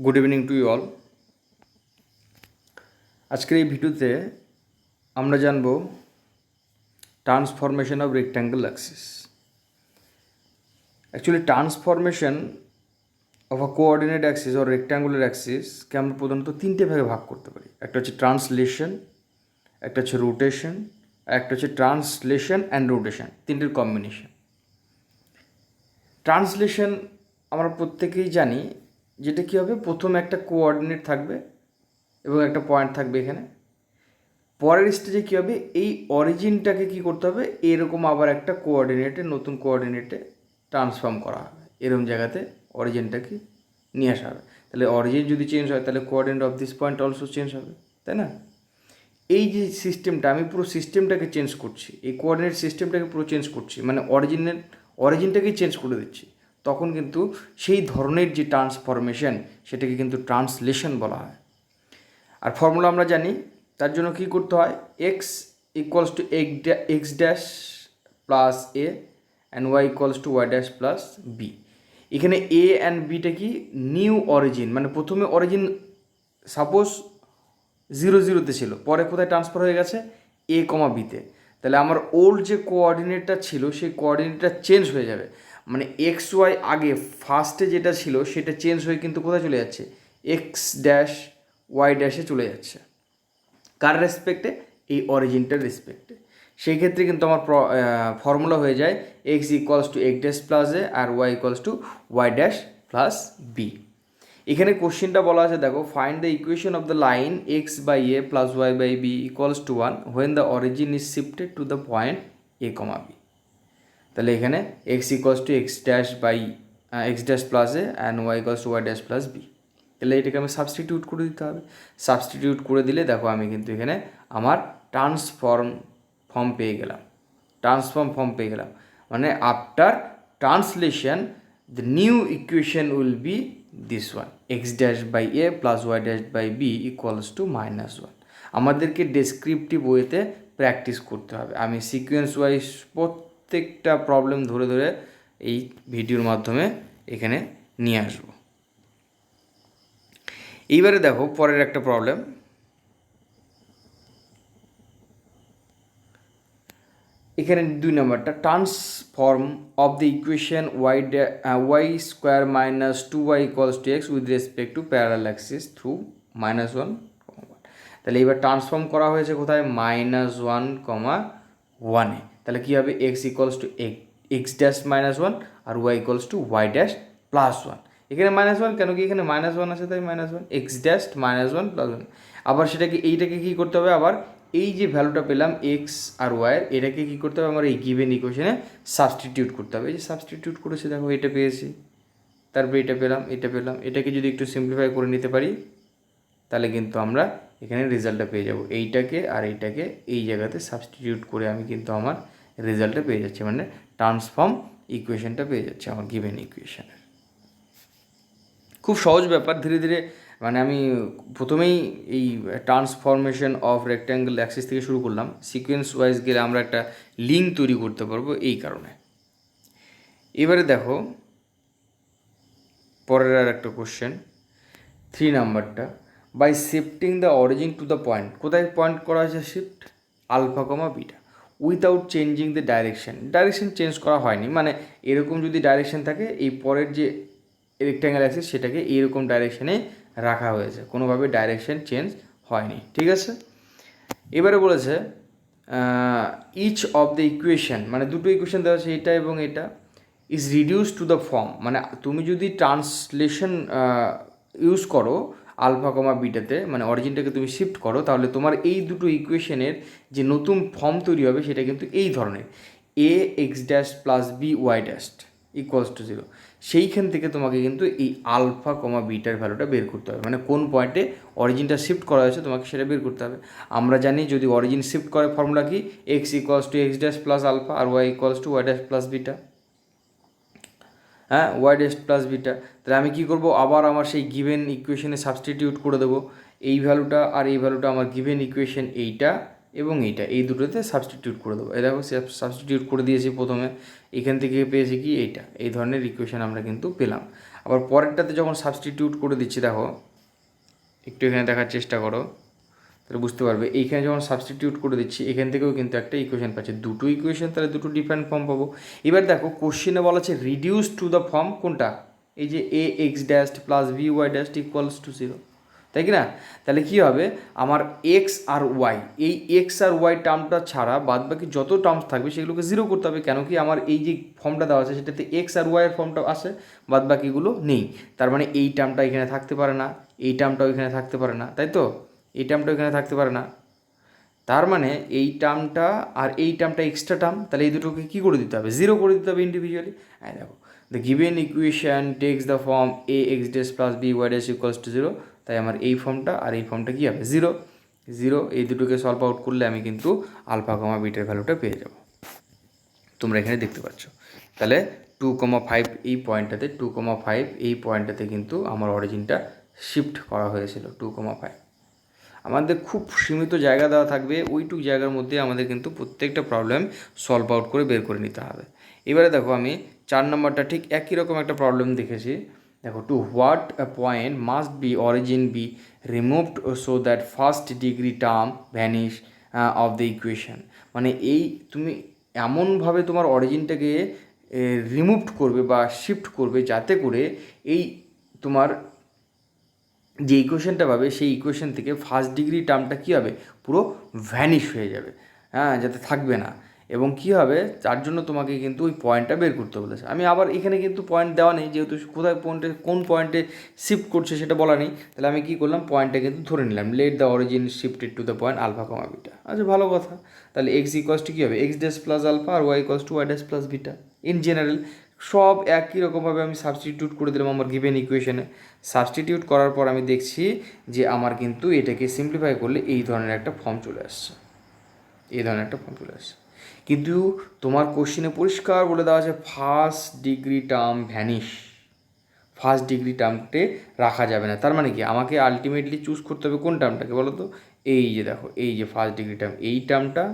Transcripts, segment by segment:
Good evening to you all. আজকের এই ভিডিওতে আমরা জানব transformation of rectangle axis. Actually transformation of a coordinate axis or rectangular অ্যাক্সিসকে আমরা প্রধানত তিনটে ভাগে ভাগ করতে পারি। একটা হচ্ছে ট্রান্সলেশন, একটা হচ্ছে রোটেশন, আর একটা হচ্ছে ট্রান্সলেশন অ্যান্ড রোটেশন, তিনটের কম্বিনেশন। ট্রান্সলেশন আমরা প্রত্যেকেই জানি, যেটা কী হবে, প্রথমে একটা কোঅর্ডিনেট থাকবে এবং একটা পয়েন্ট থাকবে এখানে। পরের স্টেজে কী হবে, এই অরিজিনটাকে কী করতে হবে, এরকম আবার একটা কোঅর্ডিনেটে, নতুন কোঅর্ডিনেটে ট্রান্সফর্ম করা হবে। এরকম জায়গাতে অরিজিনটাকে নিয়ে আসা হবে। তাহলে অরিজিন যদি চেঞ্জ হয়, তাহলে coordinate of this point also change হবে, তাই না? এই যে সিস্টেমটা, আমি পুরো সিস্টেমটাকে চেঞ্জ করছি, এই কোঅর্ডিনেট সিস্টেমটাকে পুরো চেঞ্জ করছি, মানে অরিজিনটাকেই চেঞ্জ করে দিচ্ছি। তখন কিন্তু সেই ধরনের যে ট্রান্সফরমেশন, সেটাকে কিন্তু ট্রান্সলেশন বলা হয়। আর ফর্মুলা আমরা জানি, তার জন্য কী করতে হয়, x equals to x dash plus a and y equals to y dash plus b. এখানে এ অ্যান্ড বিটা কি নিউ অরিজিন, মানে প্রথমে অরিজিন সাপোজ 0 0 ছিল, পরে কোথায় ট্রান্সফার হয়ে গেছে, এ কমা বিতে। তাহলে আমার ওল্ড যে কোঅর্ডিনেটটা ছিল, সেই কোঅর্ডিনেটটা চেঞ্জ হয়ে যাবে। মানে এক্স ওয়াই আগে ফার্স্টে যেটা ছিল সেটা চেঞ্জ হয়ে কিন্তু কোথায় চলে যাচ্ছে, এক্স ড্যাশ ওয়াই ড্যাশে চলে যাচ্ছে। কার রেসপেক্টে, এই অরিজিনটার রেসপেক্টে। সেই ক্ষেত্রে কিন্তু আমার ফর্মুলা হয়ে যায় x equals to x dash plus a আর y equals to y dash plus b. এখানে কোশ্চেনটা বলা আছে, দেখো, find the equation of the line x by a plus y by b equals to 1 when the origin is shifted to the point a comma b. তাহলে এখানে x equals to x dash by x dash plus a and y equals to y dash plus B. তাহলে এটাকে আমি substitute করে দিতে হবে। Substitute করে দিলে দেখো আমি কিন্তু এখানে আমার ফর্ম পেয়ে গেলাম। ফর্ম পেয়ে গেলাম, মানে after translation the new equation will be this one, x dash by a plus y dash by b equals to -1। আমাদেরকে ডেসক্রিপটিভ ওয়েতে প্র্যাকটিস করতে হবে। আমি সিকোয়েন্স ওয়াইজ প্রত্যেকটা প্রবলেম ধরে ধরে এই ভিডিওর মাধ্যমে এখানে নিয়ে আসবো। এইবারে দেখো পরের একটা প্রবলেম। এখানে 2 নম্বরটা, transform of the equation y square minus 2y equals to x with respect to parallel axis through -1, তাহলে এবার ট্রান্সফর্ম করা হয়েছে কোথায়, -1, তাহলে কী হবে, x equals to x dash -1 আর y equals to y dash plus 1। এখানে -1 কেন, কি এখানে -1 আছে তাই -1, এক্স ড্যাশ -1 প্লাস 1। আবার এইটাকে কী করতে হবে, আবার এই যে ভ্যালুটা পেলাম এক্স আর ওয়াইয়ের, এটাকে কী করতে হবে, আমার এই গিভেন ইকুয়েশনে সাবস্টিটিউট করতে হবে। এই যে সাবস্টিটিউট করেছি, দেখো এটা পেয়েছি, তারপরে এটা পেলাম, এটাকে যদি একটু সিম্পলিফাই করে নিতে পারি, তাহলে কিন্তু আমরা এখানে রেজাল্টটা পেয়ে যাব। এইটাকে আর এইটাকে এই জায়গাতে সাবস্টিটিউট করে আমি কিন্তু আমার রেজাল্টটা পেয়ে যাচ্ছি, মানে ট্রান্সফর্ম ইকুয়েশনটা পেয়ে যাচ্ছে আমার গিভেন ইকুয়েশনের। খুব সহজ ব্যাপার, ধীরে ধীরে, মানে আমি প্রথমেই এই ট্রান্সফরমেশন অফ রেক্ট্যাঙ্গেল অ্যাক্সিস থেকে শুরু করলাম, সিকোয়েন্স ওয়াইজ গেলে আমরা একটা লিঙ্ক তৈরি করতে পারবো এই কারণে। এবারে দেখো পরের আর একটা কোশ্চেন, 3 নাম্বারটা, by shifting the origin to the point, কোথায় পয়েন্ট করা হয়েছে shift, alpha comma beta, without changing the direction change করা হয়নি। মানে এরকম যদি ডাইরেকশন থাকে, এই পরের যে রেক্ট্যাঙ্গেল অ্যাক্সিস সেটাকে এইরকম ডাইরেকশনে রাখা হয়েছে, কোনোভাবে ডাইরেকশন চেঞ্জ হয়নি, ঠিক আছে। এবারে বলেছে ইচ অফ দ্য ইকুয়েশন, মানে দুটো ইকুয়েশন দেওয়া আছে, এটা এবং এটা, is reduce to the form, মানে তুমি যদি ট্রান্সলেশন ইউজ করো আলফা কমা বিটাতে, মানে অরিজিনটাকে তুমি শিফট করো, তাহলে তোমার এই দুটো ইকুয়েশনের যে নতুন ফর্ম তৈরি হবে সেটা কিন্তু এই ধরনের, a x dash plus b y dash equals to 0। সেইখান থেকে তোমাকে কিন্তু এই আলফা কমা বিটার ভ্যালুটা বের করতে হবে, মানে কোন পয়েন্টে অরিজিনটা শিফট করা হয়েছে তোমাকে সেটা বের করতে হবে। আমরা জানি যদি অরিজিন শিফট করে ফর্মুলা কি, x equals to x dash plus alpha আর y equals to y dash plus beta, হ্যাঁ, ওয়াই ড্যাশ প্লাস বিটা। তাহলে আমি কী করবো, আবার আমার সেই গিভেন ইকুয়েশনে সাবস্টিটিউট করে দেবো, এই ভ্যালুটা আর এই ভ্যালুটা আমার গিভেন ইকুয়েশন এইটা এবং এইটা, এই দুটোতে সাবস্টিটিউট করে দেবো। এই দেখো সাবস্টিটিউট করে দিয়েছি প্রথমে, এখান থেকে পেয়েছি কি এইটা, এই ধরনের ইকুয়েশন আমরা কিন্তু পেলাম। আবার পরেরটাতে যখন সাবস্টিটিউট করে দিচ্ছি, দেখো একটু এখানে দেখার চেষ্টা করো, তাহলে বুঝতে পারবে। এইখানে যখন সাবস্টিটিউট করে দিচ্ছি, এখান থেকেও কিন্তু একটা ইকুয়েশন পাচ্ছি, দুটো ইকুয়েশন, তাহলে দুটো ডিফারেন্ট ফর্ম পাবো। এবার দেখো কোশ্চেনে বলা আছে রিডিউস টু দ্য ফর্ম কোনটা, এই যে a x dash plus b y dash equals to 0, তাই কি না? তাহলে কী হবে, আমার এক্স আর ওয়াই, এই এক্স আর ওয়াই টার্মটা ছাড়া বাদ বাকি যত টার্মস থাকবে সেগুলোকে 0 করতে হবে। কেন কি, আমার এই যে ফর্মটা দেওয়া আছে সেটাতে এক্স আর ওয়াইয়ের ফর্মটা আসে, বাদ বাকিগুলো নেই। তার মানে এই টার্মটা এখানে থাকতে পারে না, এই টার্মটাও এখানে থাকতে পারে না, তাই তো? এই টার্মটা এখানে থাকতে পারে না। তার মানে এই টার্মটা আর এই টার্মটা এক্সট্রা টার্ম, তাহলে এই দুটোকে কী করে দিতে হবে, 0 করে দিতে হবে ইন্ডিভিজুয়ালি। হ্যাঁ দেখো, the given equation takes the form a x dash plus b y dash equals to 0, তাই আমার এই ফর্মটা আর এই ফর্মটা কী হবে, 0 0। এই দুটোকে সলভ আউট করলে আমি কিন্তু আলফা কমা বিটার ভ্যালুটা পেয়ে যাব, তোমরা এখানে দেখতে পাচ্ছ। তাহলে 2,5 এই পয়েন্টটাতে, 2,5 এই পয়েন্টটাতে কিন্তু আমার অরিজিনটা শিফট করা হয়েছিল 2,5। আমাদের খুব সীমিত জায়গা দেওয়া থাকবে, ওইটুকু জায়গার মধ্যে আমাদের কিন্তু প্রত্যেকটা প্রবলেম সলভ আউট করে বের করে নিতে হবে। এবারে দেখো আমি 4 নম্বরটা ঠিক একই রকম একটা প্রবলেম দেখেছি। দেখো, to what point must be origin be removed so that first degree term vanish of the equation. মানে এই তুমি এমনভাবে তোমার অরিজিনটাকে রিমুভ করবে বা শিফট করবে যাতে করে এই তোমার যে ইকুয়েশনটা পাবে সেই ইকুয়েশন থেকে ফার্স্ট ডিগ্রি টার্মটা কী হবে, পুরো ভ্যানিশ হয়ে যাবে, হ্যাঁ, যাতে থাকবে না। এবং কী হবে, তার জন্য তোমাকে কিন্তু ওই পয়েন্টটা বের করতে বলেছে। আমি আবার এখানে কিন্তু পয়েন্ট দেওয়া নেই, যেহেতু কোথায় পয়েন্টে কোন পয়েন্টে শিফট করছে সেটা বলা নেই। তাহলে আমি কী করলাম, পয়েন্টটা কিন্তু ধরে নিলাম, let the origin shifted to the point alpha comma beta. আচ্ছা, ভালো কথা। তাহলে এক্স ইকুয়ালস টু কী হবে, এক্স ড্যাশ প্লাস আলফা, আর y equals to y dash plus beta. In general সব একই রকমভাবে আমি সাবস্টিটিউট করে দিলাম আমার গিভেন ইকুয়েশনে। সাবস্টিটিউট করার পর আমি দেখছি যে আমার কিন্তু এটাকে সিম্পলিফাই করলে এই ধরনের একটা ফর্ম চলে আসছে, এই ধরনের একটা ফর্ম চলে আসছে। কিন্তু তোমার কোশ্চেনে পরিষ্কার বলে দেওয়া আছে first degree term vanish, first degree টার্মকে রাখা যাবে না। তার মানে কি, আমাকে আলটিমেটলি চুজ করতে হবে কোন টার্মটাকে বলো তো, এই যে দেখো, এই যে ফার্স্ট ডিগ্রি টার্ম, এই টার্মটা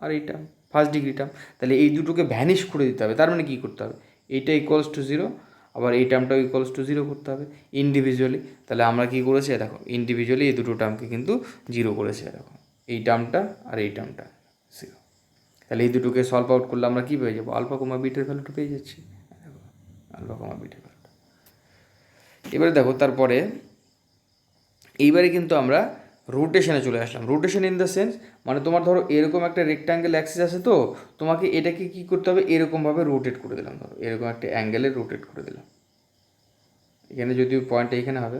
আর এই টার্ম ফার্স্ট ডিগ্রি টার্ম। তাহলে এই দুটোকে ভ্যানিশ করে দিতে হবে। তার মানে কী করতে হবে, এইটা ইকুয়ালস টু 0, আবার এই টার্মটাও ইকুয়ালস টু 0 করতে হবে ইন্ডিভিজুয়ালি। তাহলে আমরা কী করেছি, দেখো ইন্ডিভিজুয়ালি এই দুটো টার্মকে কিন্তু 0 করেছি। দেখো, এই টার্মটা আর এই টার্মটা 0। তাহলে এই দুটোকে সলভ আউট করলে আমরা কী পেয়ে যাবো, আলফা কমা বিটার ভ্যালুটা পেয়ে যাচ্ছি। দেখো, আলফা কমা বিটার ভ্যালুটা। এবারে দেখো, তারপরে এইবারে কিন্তু আমরা রোটেশনে চলে আসলাম। রোটেশন ইন দ্য সেন্স, মানে তোমার ধরো এরকম একটা রেক্ট্যাঙ্গেল অ্যাক্সিস আছে, তো তোমাকে এটাকে কী করতে হবে, এরকমভাবে রোটেট করে দিলাম। ধরো এরকম একটা অ্যাঙ্গেলে রোটেট করে দিলাম, এখানে যদিও পয়েন্টটা এখানে হবে,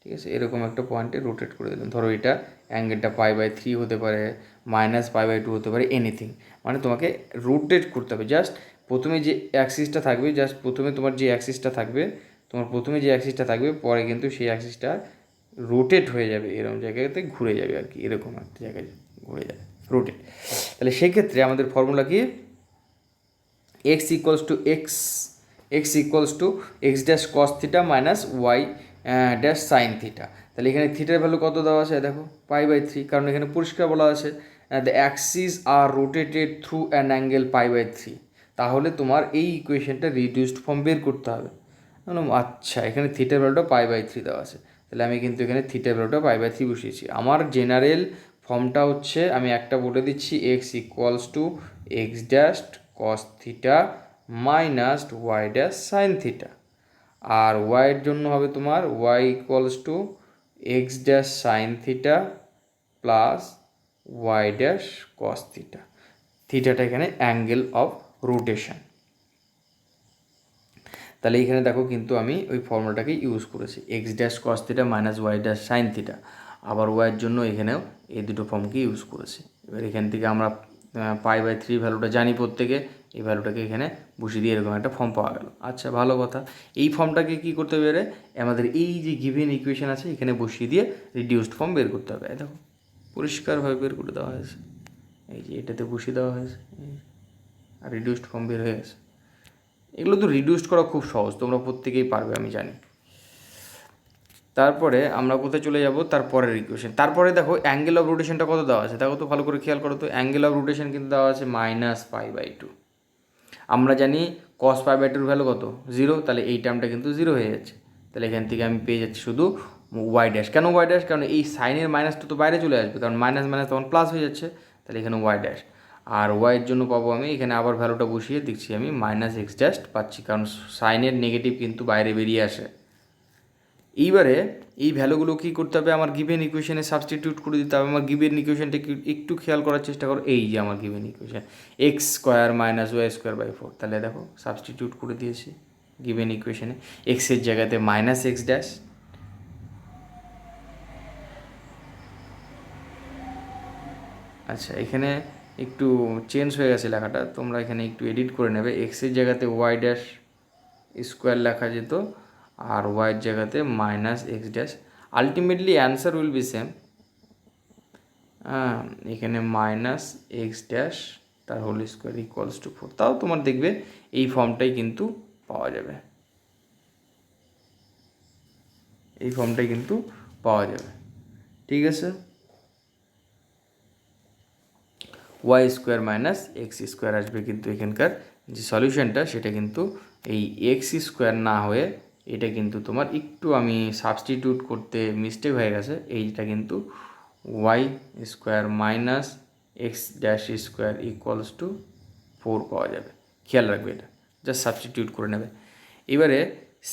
ঠিক আছে, এরকম একটা পয়েন্টে রোটেট করে দিলাম। ধরো এটা অ্যাঙ্গেলটা π/3 হতে পারে, -π/2 হতে পারে, এনিথিং। মানে তোমাকে রোটেট করতে হবে। জাস্ট প্রথমে যে অ্যাক্সিসটা থাকবে, জাস্ট প্রথমে তোমার যে অ্যাক্সিসটা থাকবে, তোমার প্রথমে যে অ্যাক্সিসটা থাকবে, পরে কিন্তু সেই অ্যাক্সিসটা রোটেট হয়ে যাবে, এরকম জায়গাতে ঘুরে যাবে আর কি, এরকম একটা জায়গায় ঘুরে যাবে, রোটেট। তাহলে সেক্ষেত্রে আমাদের ফর্মুলা কি, x equals to x dash cos theta minus y dash sine theta. তাহলে এখানে থিটার ভ্যালু কত দেওয়া আছে, দেখো π/3, কারণ এখানে পরিষ্কার বলা আছে the axis are rotated through an angle π/3। তাহলে তোমার এই ইকুয়েশনটা রিডিউসড ফর্ম বের করতে হবে। আচ্ছা, এখানে থিটার ভ্যালুটা π/3 দেওয়া আছে, তাহলে আমি কিন্তু এখানে থিটার ভ্যালুটা π/3 বসিয়েছি। আমার জেনারেল ফর্মটা হচ্ছে, আমি একটা বলে দিচ্ছি, x equals to x dash cos theta minus y dash sine theta, আর ওয়াইয়ের জন্য হবে তোমার y equals to x dash sine theta plus y dash cos theta. থিটাটা এখানে অ্যাঙ্গেল অফ রোটেশন। তাহলে এখানে দেখো কিন্তু আমি ওই ফর্মুলাটাকে ইউজ করেছি, x dash cos theta minus y dash sine theta, আবার ওয়াইয়ের জন্য এখানেও এই দুটো ফর্মকে ইউজ করেছি। এবার এখান থেকে আমরা π/3 ভ্যালুটা জানি প্রত্যেকে, এই ভ্যালুটাকে এখানে বসিয়ে দিয়ে এরকম একটা ফর্ম পাওয়া গেল। আচ্ছা, ভালো কথা। এই ফর্মটাকে কী করতে হবে, আমাদের এই যে গিভেন ইকুয়েশন আছে এখানে বসিয়ে দিয়ে রিডিউসড ফর্ম বের করতে হবে। দেখো পরিষ্কারভাবে বের করে দেওয়া হয়েছে, এই যে এটাতে বসিয়ে দেওয়া হয়েছে, আর রিডিউসড ফর্ম বের হয়ে গেছে। এগুলো তো রিডিউসড করা খুব সহজ, তোমরা প্রত্যেকেই পারবে আমি জানি। তারপরে আমরা কোথায় চলে যাব, তারপরের ইকুয়েশন। তারপরে দেখো অ্যাঙ্গেল অফ রোটেশনটা কত দেওয়া আছে, দেখো তো ভালো করে খেয়াল করো তো। অ্যাঙ্গেল অফ রোটেশন কিন্তু দেওয়া আছে -π/2। আমরা জানি কস পাই বাই টুর ভ্যালু কত 0, তাহলে এই টার্মটা কিন্তু 0 হয়ে যাচ্ছে। তাহলে এখান থেকে আমি পেয়ে যাচ্ছি শুধু ওয়াই ড্যাশ। কেন ওয়াই ড্যাশ? কারণ এই সাইনের মাইনাসটা তো বাইরে চলে আসবে, কারণ মাইনাস মাইনাস তখন প্লাস হয়ে যাচ্ছে, তাহলে এখানে ওয়াই ড্যাশ। আর ওয়াইয়ের জন্য পাবো আমি এখানে আবার ভ্যালুটা বসিয়ে দেখছি আমি মাইনাস এক্স ড্যাশ পাচ্ছি, কারণ সাইনের নেগেটিভ কিন্তু বাইরে বেরিয়ে আসে। এইবারে এই ভ্যালুগুলো কী করতে হবে, আমার গিভেন ইকুয়েশনে সাবস্টিটিউট করে দিতে হবে। আমার গিভেন ইকুয়েশনটা একটু খেয়াল করার চেষ্টা করো। এই যে আমার given equation x square minus y square by 4, তাহলে দেখো সাবস্টিটিউট করে দিয়েছি গিভেন ইকুয়েশনে। এক্সের জায়গাতে মাইনাস এক্স ড্যাশ, আচ্ছা এখানে একটু চেঞ্জ হয়ে গেছে লেখাটা, তোমরা এখানে একটু এডিট করে নেবে। এক্সের জায়গাতে ওয়াই ড্যাশ স্কোয়ার লেখা যেত, আর ওয়াইয়ের জায়গাতে minus x dash. Ultimately answer will be same. এখানে মাইনাস এক্স ড্যাশ তার হোল স্কোয়ার ইকুয়ালস টু 4, তাও তোমার দেখবে এই ফর্মটাই কিন্তু পাওয়া যাবে, এই ফর্মটাই কিন্তু পাওয়া যাবে। ঠিক আছে, y square minus x square আসবে, কিন্তু এখানকার যে সলিউশনটা সেটা কিন্তু এই এক্স স্কোয়ার না হয়ে এটা কিন্তু তোমার একটু আমি সাবস্টিটিউট করতে মিস্টেক হয়ে গেছে, এইটা কিন্তু y square minus x dash square equals to 4 পাওয়া যাবে। খেয়াল রাখবে, এটা জাস্ট সাবস্টিটিউট করে নেবে। এবারে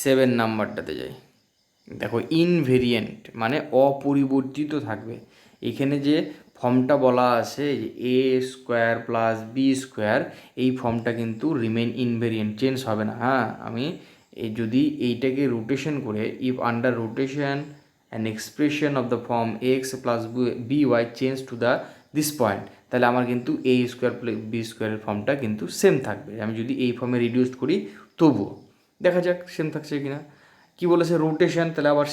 7 নাম্বারটাতে যাই। দেখো ইনভেরিয়েন্ট মানে অপরিবর্তিত থাকবে। এখানে যে ফর্মটা বলা আছে এ স্কোয়ার প্লাস বি স্কোয়ার, এই ফর্মটা কিন্তু রিমেইন ইনভেরিয়েন্ট, চেঞ্জ হবে না। হ্যাঁ, আমি এই যদি এইটাকে রোটেশন করে, if under rotation an expression of the form x plus b y change to the this point, তাহলে আমার কিন্তু এ স্কোয়ার প্লাস বি স্কোয়ারের ফর্মটা কিন্তু সেম থাকবে। আমি যদি এই ফর্মে রিডিউস করি তবুও দেখা যাক সেম থাকছে কিনা। কি বলেছে রোটেশন, তাহলে আবার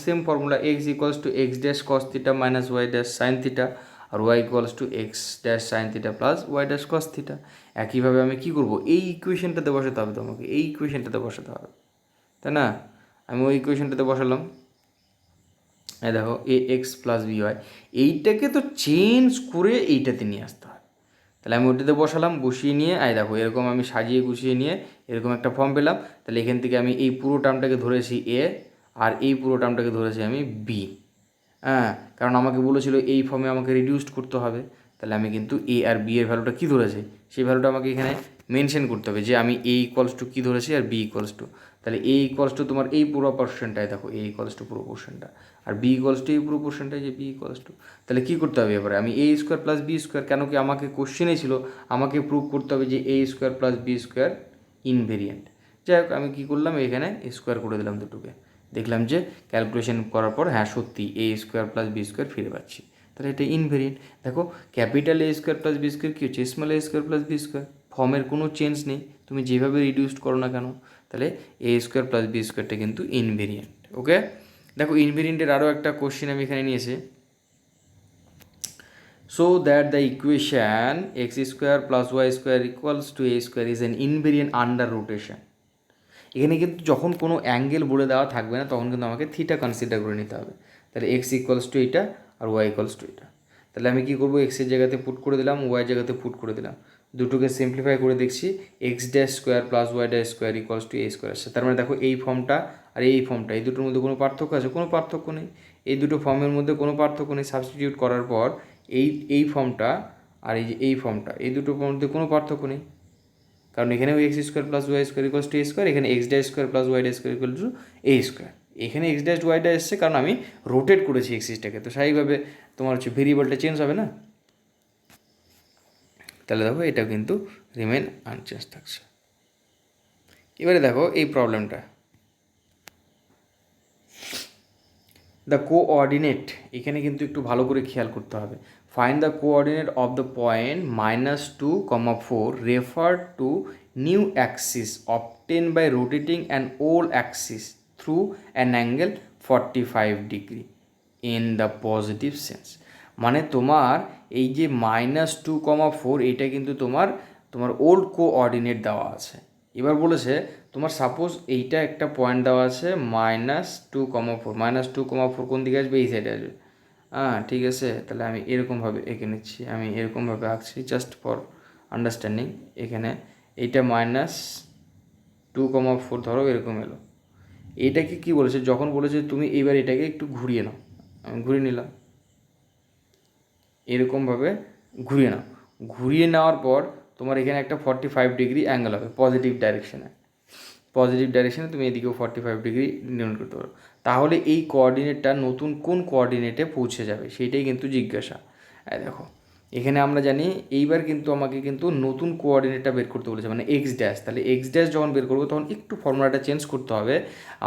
same formula x equals to x dash cos theta minus y dash sine theta, আর y equals to x dash sine theta plus y dash cos theta. একইভাবে আমি কী করবো, এই ইকুয়েশনটাতে বসাতে হবে তোমাকে, এই ইকুয়েশনটাতে বসাতে হবে, তাই না? আমি ওই ইকুয়েশনটাতে বসালাম, এই দেখো এ এক্স প্লাস বি ওয়াই, এইটাকে তো চেঞ্জ করে এইটাতে নিয়ে আসতে হয়। তাহলে আমি ওটাতে বসালাম, বসিয়ে নিয়ে দেখো এরকম আমি সাজিয়ে গুছিয়ে নিয়ে এরকম একটা ফর্ম পেলাম। তাহলে এখান থেকে আমি এই পুরো টার্মটাকে ধরেছি এ, আর এই পুরো টার্মটাকে ধরেছি আমি বি। হ্যাঁ, কারণ আমাকে বলেছিল এই ফর্মে আমাকে রিডিউসড করতে হবে, তাহলে আমি কিন্তু এ আর বি এর ভ্যালুটা কী ধরেছি সেই ভ্যালুটা আমাকে এখানে মেনশন করতে হবে, যে আমি এ ইকুয়ালস টু কী ধরেছি আর বি ইকুয়ালস টু। তাহলে এ ইকুয়ালস টু তোমার এই পুরো পোর্শনটায়, দেখো এ ইকুয়ালস টু পুরো পোর্শনটা, আর বি ইকুয়ালস টু এই পুরো পোর্শনটায়, যে বি ইকুয়ালস টু। তাহলে কী করতে হবে এবারে, আমি এ স্কোয়ার প্লাস বি স্কোয়ার, কেন কি আমাকে কোশ্চেনে ছিল আমাকে প্রুভ করতে হবে যে a square plus b square invariant. যাই হোক, আমি কী করলাম, এখানে স্কোয়ার করে দিলাম দুটোকে, দেখলাম যে ক্যালকুলেশন করার পর হ্যাঁ সত্যি a square plus b square ফিরে পাচ্ছি, তাহলে এটা ইনভেরিয়েন্ট। দেখো capital A square plus b square কী হচ্ছে, small a square plus b square, ফর্মের কোনো চেঞ্জ নেই, তুমি যেভাবে রিডিউসড করো না কেন, তাহলে এ স্কোয়ার প্লাস বি স্কোয়ারটা কিন্তু ইনভেরিয়েন্ট। ওকে, দেখো ইনভেরিয়েন্টের আরও একটা কোশ্চেন আমি এখানে নিয়েছি। So that the equation x square plus y square equals to a square is an invariant under rotation. এখানে কিন্তু যখন কোনো অ্যাঙ্গেল বলে দেওয়া থাকবে না তখন কিন্তু আমাকে থিটা কনসিডার করে নিতে হবে। তাহলে এক্স ইকুয়ালস টু এইটা আর ওয়াই ইকুয়ালস টু এটা। তাহলে আমি কী করবো, এক্সের জায়গাতে পুট করে দিলাম, ওয়াই জায়গাতে পুট করে দিলাম, দুটোকে সিম্পলিফাই করে দেখছি x dash square plus y dash square equals to a square আসছে। তার মানে দেখো এই ফর্মটা আর এই ফর্মটা, এই দুটোর মধ্যে কোনো পার্থক্য আছে? কোনো পার্থক্য নেই। এই দুটো ফর্মের মধ্যে কোনো পার্থক্য নেই। সাবস্টিটিউট করার পর এই ফর্মটা আর এই যে এই ফর্মটা, এই দুটোর মধ্যে কোনো পার্থক্য নেই, কারণ এখানেও x square plus y square equals to a square, এখানে x dash square plus y dash square equal to a square. এখানে এক্স ড্যাশ ওয়াই ড্যাশ এসছে কারণ আমি রোটেট করেছি এক্সিসটাকে, তো স্বাভাবিকভাবে তোমার হচ্ছে ভেরিয়েবলটা চেঞ্জ হবে না। তাহলে দেখো এটা কিন্তু রিমেন আনচেঞ্জ থাকছে। এবারে দেখো এই প্রবলেমটা, দ্য কোঅর্ডিনেট, এখানে কিন্তু একটু ভালো করে খেয়াল করতে হবে। Find the coordinate of the point -2, 4 refer to new axis obtain by rotating an old axis through an angle 45 degree in the positive sense. মানে তোমার এই যে -2, 4 এটা কিন্তু তোমার ওল্ড কোঅর্ডিনেট দেওয়া আছে। এবার বলেছে তোমার সাপোজ এইটা একটা পয়েন্ট দেওয়া আছে -2, 4 কোন দিকে আসবে, এই সাইডে আসবে। হ্যাঁ ঠিক আছে, তাহলে আমি এরকমভাবে এঁকে নিচ্ছি, আমি এরকমভাবে আঁকছি জাস্ট ফর আন্ডারস্ট্যান্ডিং। এখানে এইটা 2,4 ধরো এরকম এলো। এইটাকে কি বলেছে, যখন বলেছে তুমি এবার এটাকে একটু ঘুরিয়ে নাও, আমি ঘুরিয়ে নিলাম, এরকমভাবে ঘুরিয়ে নাও। ঘুরিয়ে নেওয়ার পর তোমার এখানে একটা 45 ডিগ্রি অ্যাঙ্গেল হবে পজিটিভ ডাইরেকশানে। পজিটিভ ডাইরেকশানে তুমি এদিকেও 45 ডিগ্রি নির্ণয় করতে পারো। তাহলে এই কোঅর্ডিনেটটা নতুন কোন কোঅর্ডিনেটে পৌঁছে যাবে সেইটাই কিন্তু জিজ্ঞাসা। দেখো এখানে আমরা জানি এইবার কিন্তু আমাকে কিন্তু নতুন কোঅর্ডিনেটটা বের করতে বলেছে, মানে এক্স ড্যাশ। তাহলে এক্স ড্যাশ যখন বের করবো তখন একটু ফর্মুলাটা চেঞ্জ করতে হবে।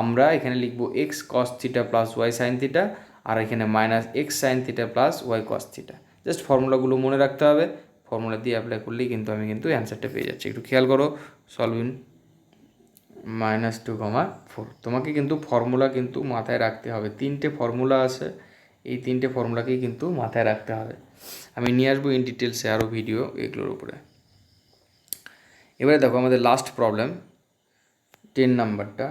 আমরা এখানে লিখবো x cos theta plus y sine theta, আর এখানে minus x sine theta plus y cos theta. Just ফর্মুলাগুলো মনে রাখতে হবে, ফর্মুলা দিয়ে অ্যাপ্লাই করলেই কিন্তু আমি কিন্তু অ্যান্সারটা পেয়ে যাচ্ছি। একটু খেয়াল করো, সলভিং -2,4। তোমাকে কিন্তু ফর্মুলা কিন্তু মাথায় রাখতে হবে, 3টে ফর্মুলা আছে, এই 3টে ফর্মুলাকেই কিন্তু মাথায় রাখতে হবে। আমি নিয়ে আসবো ইন ডিটেলসে আরও ভিডিও এগুলোর উপরে। এবারে দেখো আমাদের লাস্ট প্রবলেম 10 নাম্বারটা,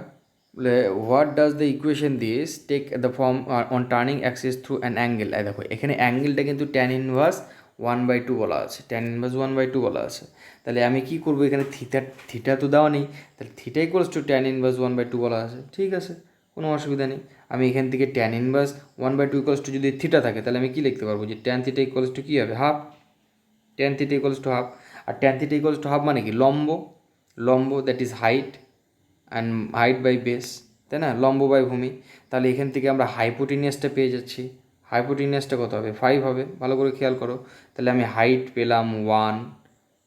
বলে what does the equation this take the form on turning axis through an angle. দেখো এখানে অ্যাঙ্গেলটা কিন্তু ট্যান ইনভার্স 1/2 বলা আছে, ট্যান ইনভার্স 1/2 বলা আছে। তাহলে আমি কী করবো, এখানে থিটা তো দেওয়া নেই, তাহলে theta equals two tan inverse 1/2 বলা আছে, ঠিক আছে, কোনো অসুবিধা নেই। আমি এখান থেকে ট্যান ইনভার্স 1/2 ইকুয়ালস টু যদি থিটা থাকে তাহলে আমি কী লিখতে পারবো, যে ট্যান থিটা ইকুয়ালস টু কী হবে, half. Tan theta equals to half, আর tan theta equals to half মানে কি, লম্ব। লম্ব that is height and height by base, তাই না, লম্ব বাই ভূমি। তাহলে এখান থেকে আমরা হাইপোটিনিয়াসটা পেয়ে যাচ্ছি। হাইপোটিনিয়াসটা কত হবে, 5 হবে, ভালো করে খেয়াল করো। তাহলে আমি হাইট পেলাম 1,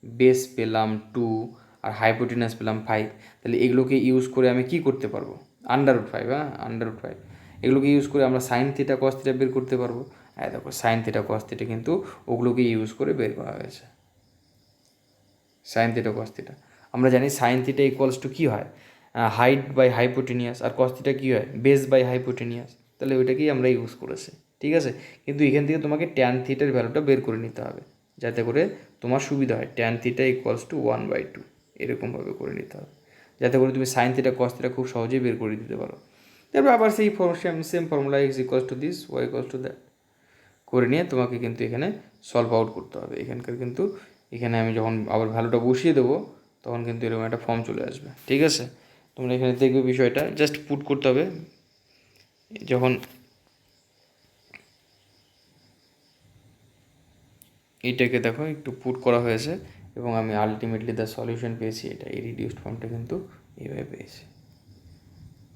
বেস পেলাম 2, আর হাইপোটিনিয়াস পেলাম 5। তাহলে এগুলোকে ইউজ করে আমি কি করতে পারবো, √5, হ্যাঁ √5, এগুলোকে ইউজ করে আমরা সাইন থিটা কস থিটা বের করতে পারবো। হ্যাঁ দেখো সাইন থিটা কস থিটা কিন্তু ওগুলোকে ইউজ করে বের করা হয়েছে। সাইন থিটা কস থিটা আমরা জানি সাইন থিটা ইকুয়ালস টু কী হয়, হাইট বাই হাইপোটেনিয়াস, আর কস থিটা কী হয়, বেস বাই হাইপোটেনিয়াস। তাহলে ওইটাকেই আমরা ইউজ করেছি, ঠিক আছে। কিন্তু এখান থেকে তোমাকে ট্যান থিটার ভ্যালুটা বের করে নিতে হবে, যাতে করে তোমার সুবিধা হয়। ট্যান থিটা ইকুয়ালস টু 1/2 এরকমভাবে করে নিতে হবে, যাতে করে তুমি সাইন থিটা কস থিটা খুব সহজেই বের করে দিতে পারো। তারপর আবার সেই same formula x equals to this, y equals to that করে নিয়ে তোমাকে কিন্তু এখানে সলভ আউট করতে হবে। এখানকার কিন্তু এখানে আমি যখন আবার ভ্যালুটা বসিয়ে দেবো তখন কিন্তু এরকম একটা ফর্ম চলে আসবে, ঠিক আছে। তোমরা এখানে দেখবে বিষয়টা জাস্ট পুট করতে হবে। যখন এইটাকে দেখো একটু পুট করা হয়েছে এবং আমি আলটিমেটলি দ্য সলিউশন পেয়েছি, এটা এই রিডিউসড ফর্মটা কিন্তু এইভাবে পেয়েছি।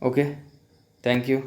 ওকে, থ্যাংক ইউ।